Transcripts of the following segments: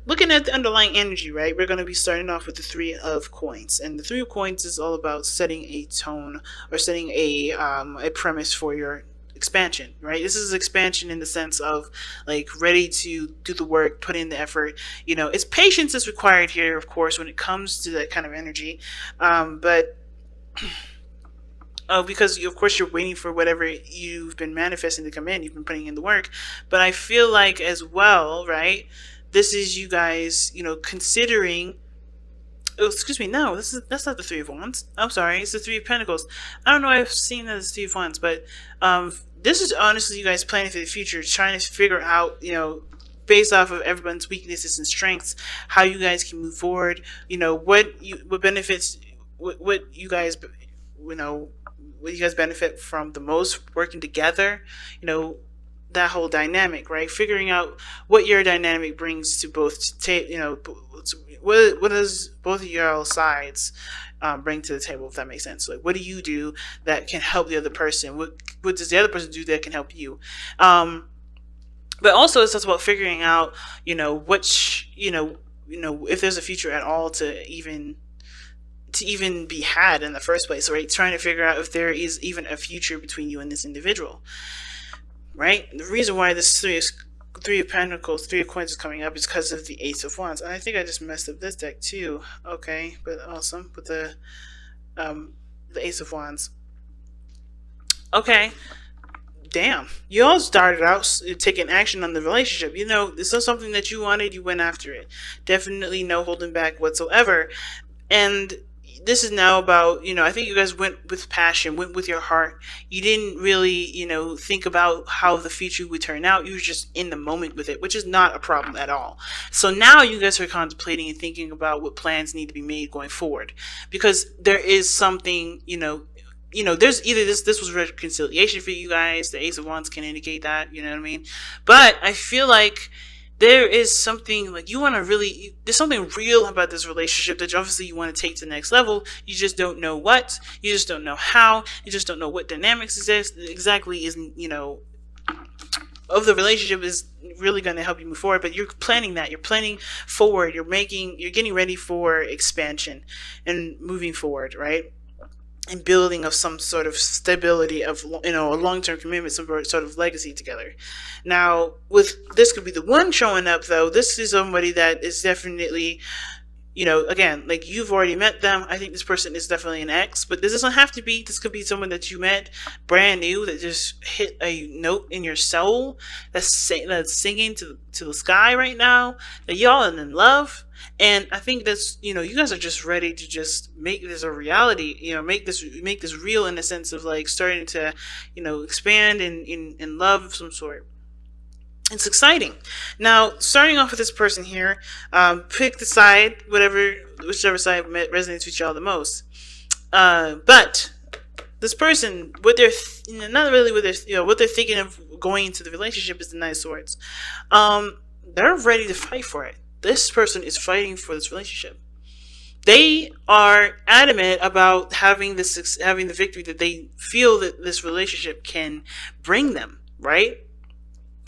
looking at the underlying energy, right? We're going to be starting off with the Three of Coins, and the Three of Coins is all about setting a tone or setting a premise for your expansion, right? This is expansion in the sense of like ready to do the work, put in the effort. You know, it's patience is required here, of course, when it comes to that kind of energy, but because of course you're waiting for whatever you've been manifesting to come in. You've been putting in the work, but I feel like as well, right? This is you guys, you know, considering. Oh, excuse me. No, that's not the Three of Wands. I'm sorry. It's the Three of Pentacles. I don't know. I've seen that as Three of Wands, but this is honestly you guys planning for the future, trying to figure out, you know, based off of everyone's weaknesses and strengths, how you guys can move forward. You know, what benefits, what you guys, you know, what you guys benefit from the most working together. You know, that whole dynamic, right? Figuring out what your dynamic brings to both, you know, what does both of your sides bring to the table, if that makes sense. Like, what do you do that can help the other person? What does the other person do that can help you? But also, it's just about figuring out, you know, which, if there's a future at all to even be had in the first place, right? Trying to figure out if there is even a future between you and this individual, right? The reason why this three of Pentacles, Three of Coins is coming up is because of the Ace of Wands. And I think I just messed up this deck too. Okay, but awesome with the Ace of Wands. Okay, damn, you all started out taking action on the relationship. You know, this is something that you wanted, you went after it. Definitely no holding back whatsoever. And this is now about, you know, I think you guys went with passion, went with your heart. You didn't really, you know, think about how the future would turn out. You were just in the moment with it, which is not a problem at all. So now you guys are contemplating and thinking about what plans need to be made going forward, because there is something, there's either this was reconciliation for you guys. The Ace of Wands can indicate that, you know what I mean? But I feel like there is something like there's something real about this relationship that obviously you want to take to the next level. You just don't know what, you just don't know how, you just don't know what dynamics exactly is, of the relationship is really going to help you move forward. But you're planning that, you're planning forward, you're getting ready for expansion and moving forward, right? And building of some sort of stability of, a long-term commitment, some sort of legacy together. Now, with this could be the one showing up, though. This is somebody that is definitely, again, like you've already met them. I think this person is definitely an ex, but this doesn't have to be. This could be someone that you met brand new that just hit a note in your soul that's singing to the sky right now. That y'all are in love. And I think that's, you guys are just ready to just make this a reality, make this real in the sense of like starting to, expand in love of some sort. It's exciting. Now, starting off with this person here, pick the side, whichever side resonates with y'all the most. But this person, what they're not really what they're thinking of going into the relationship is the Knight of Swords. They're ready to fight for it. This person is fighting for this relationship. They are adamant about having the victory that they feel that this relationship can bring them, right?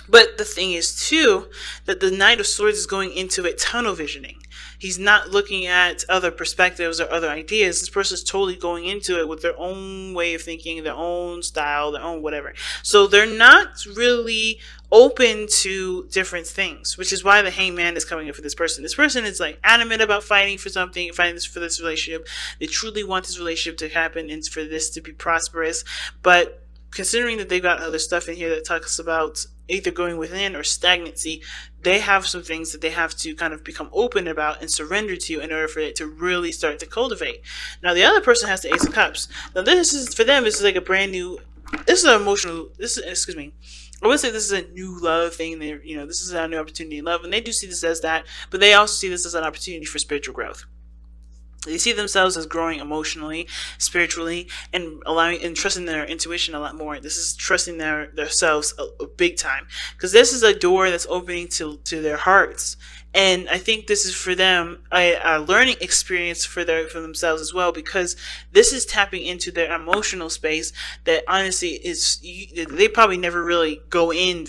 But the thing is too that the Knight of Swords is going into it tunnel visioning. He's not looking at other perspectives or other ideas. This person is totally going into it with their own way of thinking, their own style, their own whatever. So they're not really open to different things, which is why the Hangman is coming up for this person. This person is like adamant about fighting for something, fighting for this relationship. They truly want this relationship to happen and for this to be prosperous. But considering that they've got other stuff in here that talks about either going within or stagnancy, they have some things that they have to kind of become open about and surrender to in order for it to really start to cultivate. Now, the other person has the Ace of Cups. Now, this is, for them, this is like a brand new, I would say this is a new love thing. This is a new opportunity in love, and they do see this as that, but they also see this as an opportunity for spiritual growth. They see themselves as growing emotionally, spiritually, and allowing and trusting their intuition a lot more. This is trusting themselves a big time, because this is a door that's opening to their hearts, And I think this is for them a learning experience for themselves as well, because this is tapping into their emotional space that honestly is, they probably never really go into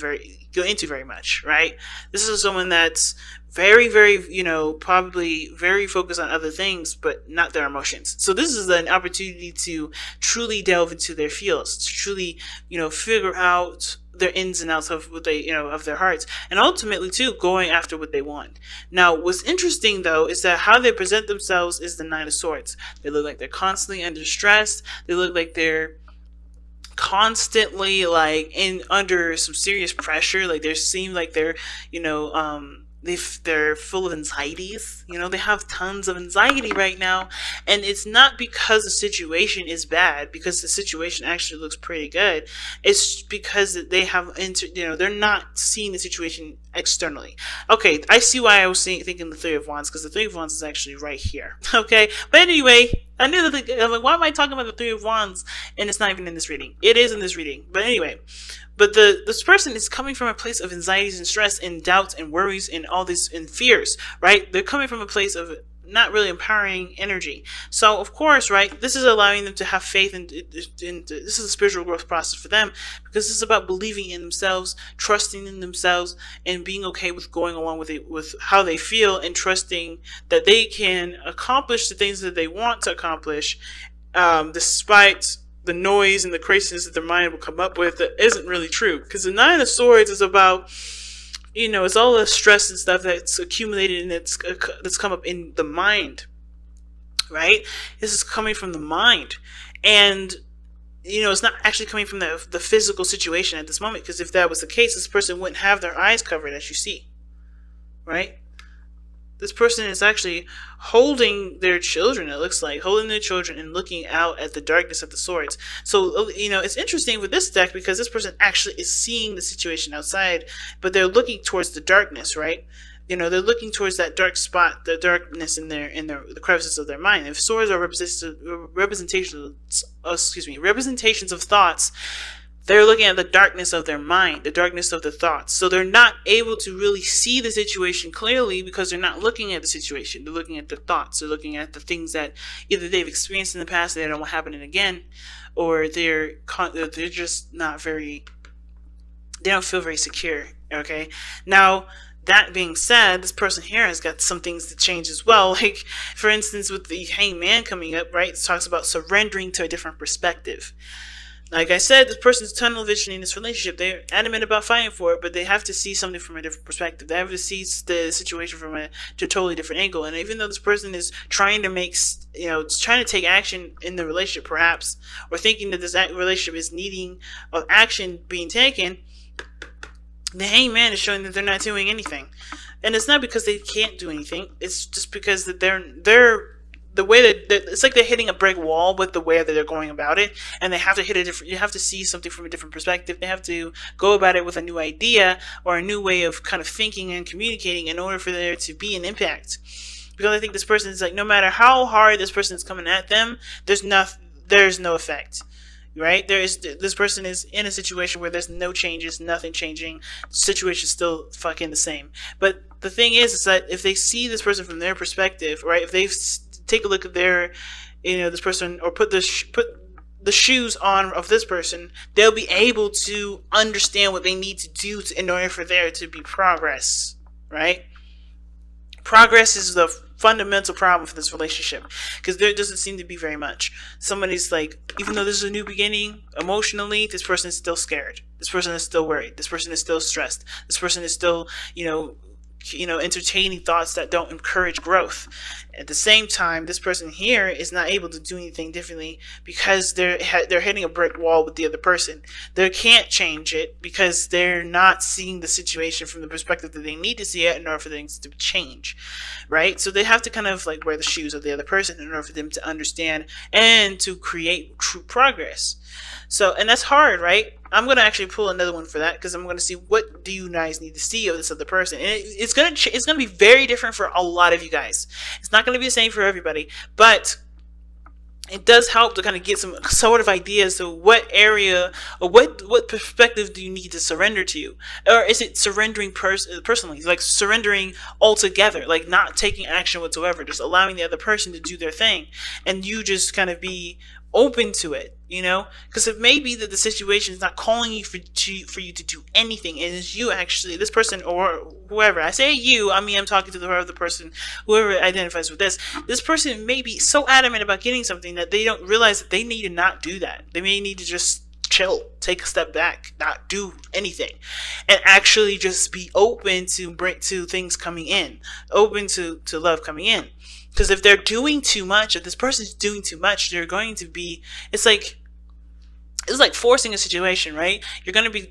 very much, right? This is someone that's very, very, probably very focused on other things, but not their emotions. So this is an opportunity to truly delve into their feels, to truly, figure out their ins and outs of what they, of their hearts, and ultimately too going after what they want. Now, what's interesting though is that how they present themselves is the Nine of Swords. They look like they're constantly under stress. They look like they're constantly like in under some serious pressure. Like they seem like they're, they're full of anxieties. They have tons of anxiety right now, and it's not because the situation is bad, because the situation actually looks pretty good. It's because they have they're not seeing the situation externally. Okay, I see why I was thinking the Three of Wands, because the Three of Wands is actually right here. Okay, but anyway, I knew that I'm like, why am I talking about the Three of Wands and it's not even in this reading? It is in this reading, but anyway. But this person is coming from a place of anxieties and stress and doubts and worries and all this and fears, right? They're coming from a place of not really empowering energy. So of course, right, this is allowing them to have faith, and this is a spiritual growth process for them, because this is about believing in themselves, trusting in themselves, and being okay with going along with it, with how they feel, and trusting that they can accomplish the things that they want to accomplish, despite the noise and the craziness that their mind will come up with that isn't really true. Because the Nine of Swords is about, it's all the stress and stuff that's accumulated and that's come up in the mind, right? This is coming from the mind, and it's not actually coming from the physical situation at this moment. Because if that was the case, this person wouldn't have their eyes covered, as you see, right? This person is actually holding their children, it looks like, holding their children and looking out at the darkness of the swords. So, it's interesting with this deck, because this person actually is seeing the situation outside, but they're looking towards the darkness, right? They're looking towards that dark spot, the darkness in the crevices of their mind. If swords are representations of thoughts, they're looking at the darkness of their mind, the darkness of the thoughts. So they're not able to really see the situation clearly, because they're not looking at the situation. They're looking at the thoughts. They're looking at the things that either they've experienced in the past that they don't want happening again, or they're just not very, they don't feel very secure. Okay. Now, that being said, this person here has got some things to change as well. Like, for instance, with the Hangman coming up, right? It talks about surrendering to a different perspective. Like I said, this person's tunnel vision in this relationship. They're adamant about fighting for it, but they have to see something from a different perspective. They have to see the situation from a totally different angle. And even though this person is trying to trying to take action in the relationship, perhaps, or thinking that this relationship is needing of action being taken, the Hangman is showing that they're not doing anything. And it's not because they can't do anything. It's just because that they're the way that it's like they're hitting a brick wall with the way that they're going about it, and they have to you have to see something from a different perspective. They have to go about it with a new idea or a new way of kind of thinking and communicating in order for there to be an impact. Because I think this person is like, no matter how hard this person is coming at them, there's no effect. Right? This person is in a situation where there's no changes, nothing changing. The situation's still fucking the same. But the thing is that if they see this person from their perspective, right? If they take a look at their, this person, or put the shoes on of this person, they'll be able to understand what they need to do in order for there to be progress, right? Progress is the fundamental problem for this relationship, because there doesn't seem to be very much. Somebody's like, even though this is a new beginning, emotionally, this person is still scared. This person is still worried. This person is still stressed. This person is still, entertaining thoughts that don't encourage growth. At the same time, this person here is not able to do anything differently, because they're hitting a brick wall with the other person. They can't change it because they're not seeing the situation from the perspective that they need to see it in order for things to change, right? So they have to kind of like wear the shoes of the other person in order for them to understand and to create true progress. So, and that's hard, right? I'm going to actually pull another one for that, because I'm going to see what do you guys need to see of this other person. And it's going to be very different for a lot of you guys. It's not going to be the same for everybody, but it does help to kind of get some sort of ideas of what area or what perspective do you need to surrender to, or is it surrendering personally, like surrendering altogether, like not taking action whatsoever, just allowing the other person to do their thing, and you just kind of be open to it, because it may be that the situation is not calling you for you to do anything. It is you, actually, this person or whoever. I say you, I mean I'm talking to the other person, whoever identifies with this person may be so adamant about getting something that they don't realize that they need to not do that. They may need to just chill, take a step back, not do anything, and actually just be open to things coming in, open to love coming in. Because if they're doing too much, if this person's doing too much, they're going to be, it's like forcing a situation, right? You're going to be,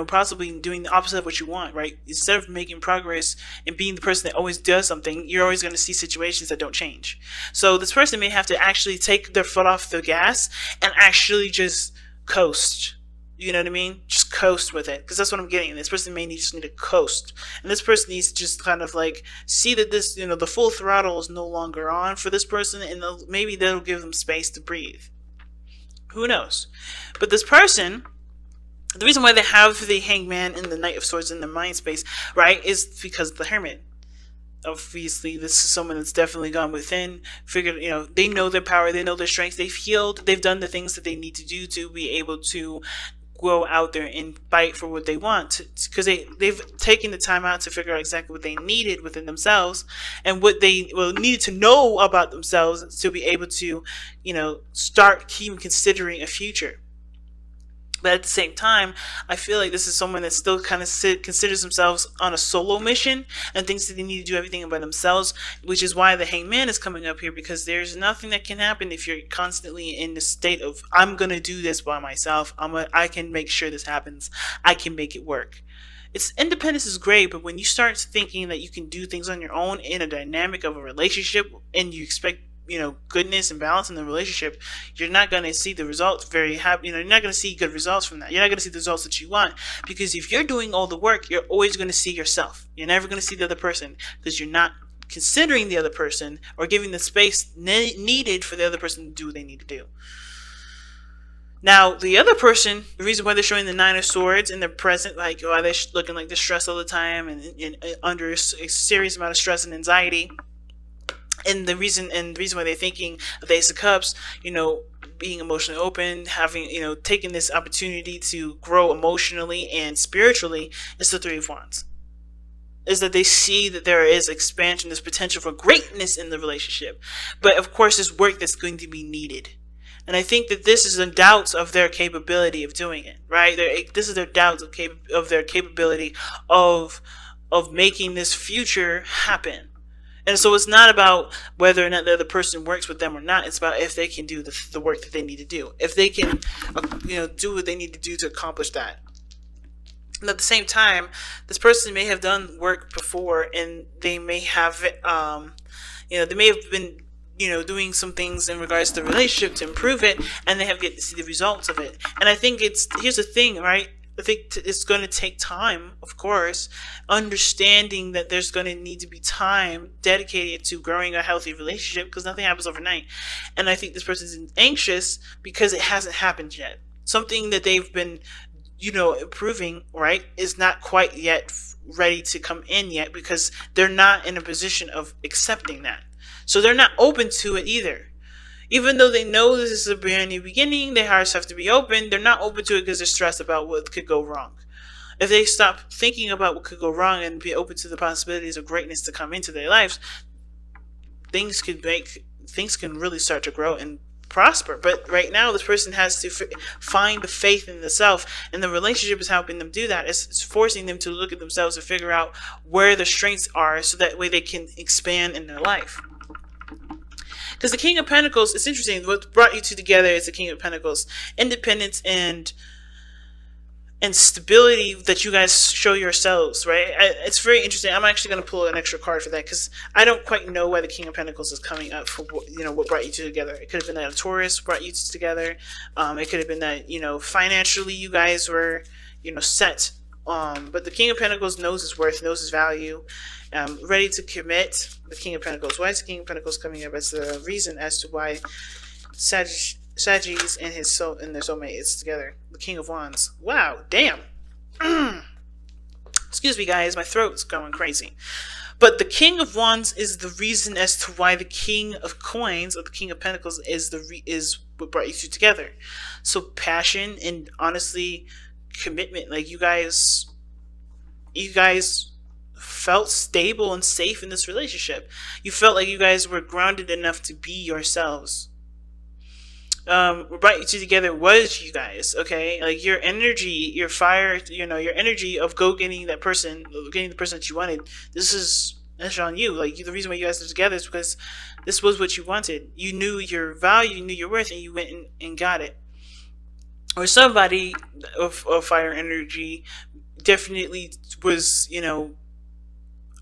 possibly doing the opposite of what you want, right? Instead of making progress and being the person that always does something, you're always going to see situations that don't change. So this person may have to actually take their foot off the gas and actually just coast. You know what I mean? Just coast with it, because that's what I'm getting. This person may just need to coast, and this person needs to just kind of like see that this, the full throttle is no longer on for this person, and maybe that'll give them space to breathe. Who knows? But this person, the reason why they have the Hangman and the Knight of Swords in their mind space, right, is because of the Hermit. Obviously, this is someone that's definitely gone within, figured, they know their power, they know their strengths, they've healed, they've done the things that they need to do to be able to go out there and fight for what they want, because they've taken the time out to figure out exactly what they needed within themselves and what they needed to know about themselves to be able to, start even considering a future. But at the same time, I feel like this is someone that still kind of considers themselves on a solo mission and thinks that they need to do everything by themselves, which is why the Hangman is coming up here, because there's nothing that can happen if you're constantly in the state of, I'm going to do this by myself. I can make sure this happens. I can make it work. Independence is great, but when you start thinking that you can do things on your own in a dynamic of a relationship and you expect goodness and balance in the relationship, you're not going to see the results very happy. You're not going to see good results from that. You're not going to see the results that you want, because if you're doing all the work, you're always going to see yourself. You're never going to see the other person, because you're not considering the other person or giving the space needed for the other person to do what they need to do. Now, the other person, the reason why they're showing the Nine of Swords in the present, like, why they're looking like distressed all the time and under a serious amount of stress and anxiety, and the reason why they're thinking of the Ace of Cups, being emotionally open, having, taking this opportunity to grow emotionally and spiritually, is the Three of Wands. Is that they see that there is expansion, there's potential for greatness in the relationship. But of course, there's work that's going to be needed. And I think that this is the doubts of their capability of doing it, right? This is their doubts of their capability of making this future happen. And so it's not about whether or not the other person works with them or not. It's about if they can do the work that they need to do. If they can, do what they need to do to accomplish that. And at the same time, this person may have done work before, and they may have, they may have been, doing some things in regards to the relationship to improve it, and they have yet to see the results of it. And I think here's the thing, right? I think it's going to take time, of course, understanding that there's going to need to be time dedicated to growing a healthy relationship, because nothing happens overnight. And I think this person is anxious because it hasn't happened yet. Something that they've been, improving, right, is not quite yet ready to come in yet, because they're not in a position of accepting that. So they're not open to it either. Even though they know this is a brand new beginning, their hearts have to be open. They're not open to it because they're stressed about what could go wrong. If they stop thinking about what could go wrong and be open to the possibilities of greatness to come into their lives, things can really start to grow and prosper. But right now, this person has to find the faith in the self, and the relationship is helping them do that. It's forcing them to look at themselves and figure out where their strengths are, so that way they can expand in their life. Because the King of Pentacles, it's interesting. What brought you two together is the King of Pentacles. Independence and stability that you guys show yourselves, right? It's very interesting. I'm actually going to pull an extra card for that, because I don't quite know why the King of Pentacles is coming up for, what brought you two together. It could have been that a Taurus brought you two together. It could have been that, financially you guys were, set. But the King of Pentacles knows his worth, knows his value, ready to commit. The King of Pentacles. Why is the King of Pentacles coming up as the reason as to why Sagittarius and his soul and their soulmate is together. The King of Wands. Wow, damn. Excuse me, guys, my throat's going crazy. But the King of Wands is the reason as to why the King of Coins or the King of Pentacles is what brought you two together. So passion and honestly commitment. Like you guys felt stable and safe in this relationship. You felt like you guys were grounded enough to be yourselves. What brought you two together was you guys, okay? Like your energy, your fire, your energy of getting the person that you wanted. That's on you. Like the reason why you guys are together is because this was what you wanted. You knew your value, you knew your worth, and you went and got it. Or somebody of fire energy definitely was,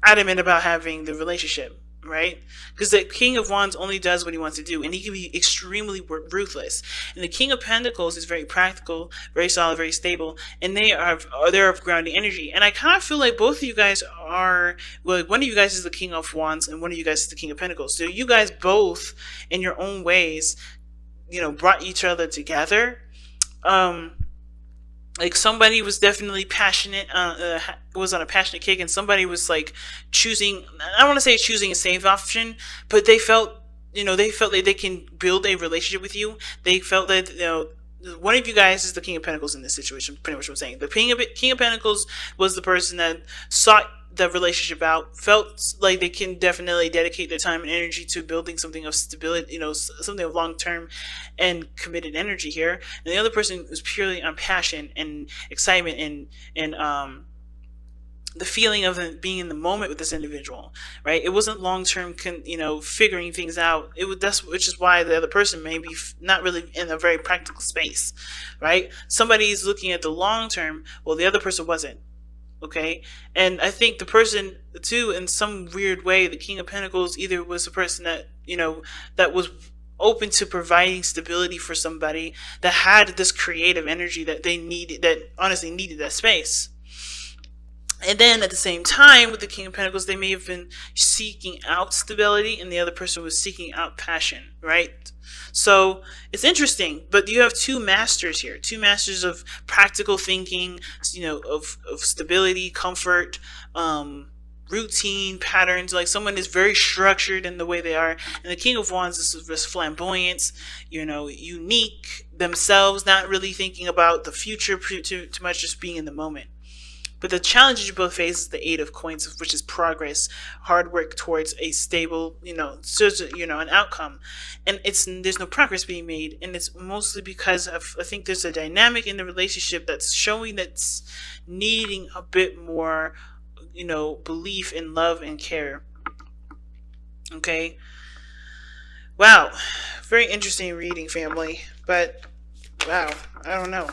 adamant about having the relationship. Right? Because the King of Wands only does what he wants to do, and he can be extremely ruthless. And the King of Pentacles is very practical, very solid, very stable, and they're of grounding energy. And I kind of feel like both of you guys are, well, one of you guys is the King of Wands, and one of you guys is the King of Pentacles. So you guys both, in your own ways, brought each other together. Like somebody was definitely passionate, was on a passionate kick, and somebody was like choosing, I don't want to say choosing a safe option, but they felt like they can build a relationship with you. They felt that, one of you guys is the King of Pentacles in this situation, pretty much what I'm saying. The King of Pentacles was the person that sought the relationship out, felt like they can definitely dedicate their time and energy to building something of stability, something of long-term and committed energy here. And the other person was purely on passion and excitement and the feeling of being in the moment with this individual, right? It wasn't long-term, figuring things out. Which is why the other person may be not really in a very practical space, right? Somebody's looking at the long-term, well, the other person wasn't. Okay, and I think the person too, in some weird way, the King of Pentacles either was a person that that was open to providing stability for somebody that had this creative energy that they needed, that honestly needed that space. And then at the same time, with the King of Pentacles, they may have been seeking out stability, and the other person was seeking out passion, right? So it's interesting, but you have two masters here, two masters of practical thinking, of stability, comfort, routine, patterns. Like someone is very structured in the way they are, and the King of Wands is this flamboyance, unique themselves, not really thinking about the future too much, just being in the moment. But the challenges you both face is the Eight of Coins, which is progress, hard work towards a stable, an outcome. And there's no progress being made. And it's mostly because I think there's a dynamic in the relationship that's showing that's needing a bit more, belief in love and care. Okay. Wow. Very interesting reading, family. But, wow. I don't know.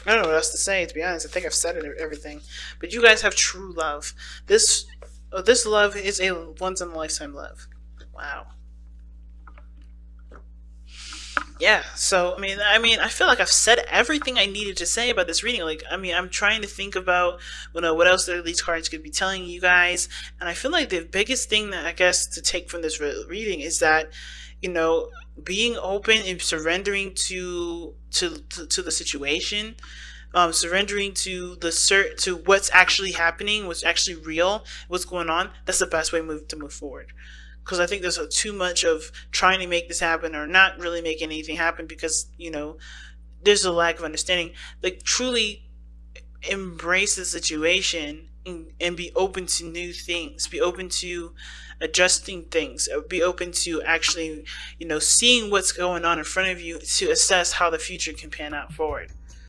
I don't know what else to say, to be honest. I think I've said everything. But you guys have true love. This love is a once-in-a-lifetime love. Wow. Yeah, so, I mean, I feel like I've said everything I needed to say about this reading. Like, I'm trying to think about, what else these cards could be telling you guys. And I feel like the biggest thing that I guess to take from this reading is that, being open and surrendering to the situation, surrendering to what's actually happening, what's actually real, what's going on. That's the best way to move forward. Because I think there's too much of trying to make this happen or not really making anything happen because there's a lack of understanding. Like truly embrace the situation and be open to new things. Be open to adjusting things. Be open to actually, seeing what's going on in front of you to assess how the future can pan out forward.